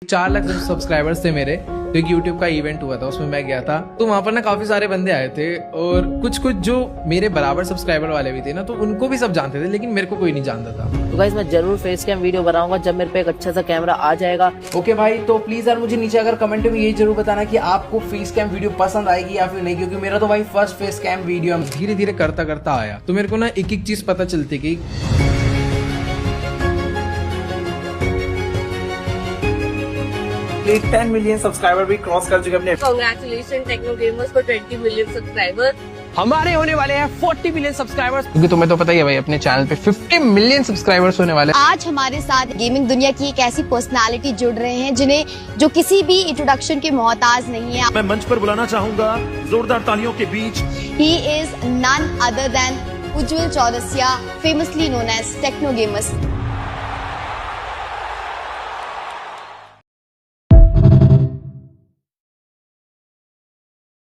4 lakh subscribers थे मेरे, तो एक यूट्यूब का इवेंट हुआ था, उसमें मैं गया था। तो वहां पर ना काफी सारे बंदे आए थे और कुछ जो मेरे बराबर सब्सक्राइबर वाले भी थे ना, तो उनको भी सब जानते थे, लेकिन मेरे को कोई नहीं जानता था। तो गाइस मैं जरूर फेस कैम वीडियो बनाऊंगा जब मेरे पे एक अच्छा सा कैमरा आ जाएगा। ओके भाई, तो प्लीज यार मुझे नीचे अगर कमेंट में ये जरूर बताना कि आपको फेस कैम वीडियो पसंद आएगी या फिर नहीं, क्योंकि मेरा तो भाई फर्स्ट फेस कैम वीडियो धीरे धीरे करता करता आया, तो मेरे को ना एक एक चीज पता चलती गई। 10 मिलियन सब्सक्राइबर भी क्रॉस कर चुके अपने। कांग्रेचुलेशन टेक्नो गेमर्स को 20 मिलियन सब्सक्राइबर। हमारे होने वाले हैं 40 मिलियन सब्सक्राइबर्स, क्योंकि तुम्हें तो पता ही है भाई अपने चैनल पे 50 मिलियन सब्सक्राइबर्स होने वाले। आज हमारे साथ गेमिंग दुनिया की एक ऐसी पर्सनालिटी जुड़ रहे हैं जो किसी भी इंट्रोडक्शन के मोहताज नहीं है। मैं मंच पर बुलाना चाहूंगा जोरदार तालियों के बीच। He is none other than Ujjwal Chaurasia, famously known as techno gamers.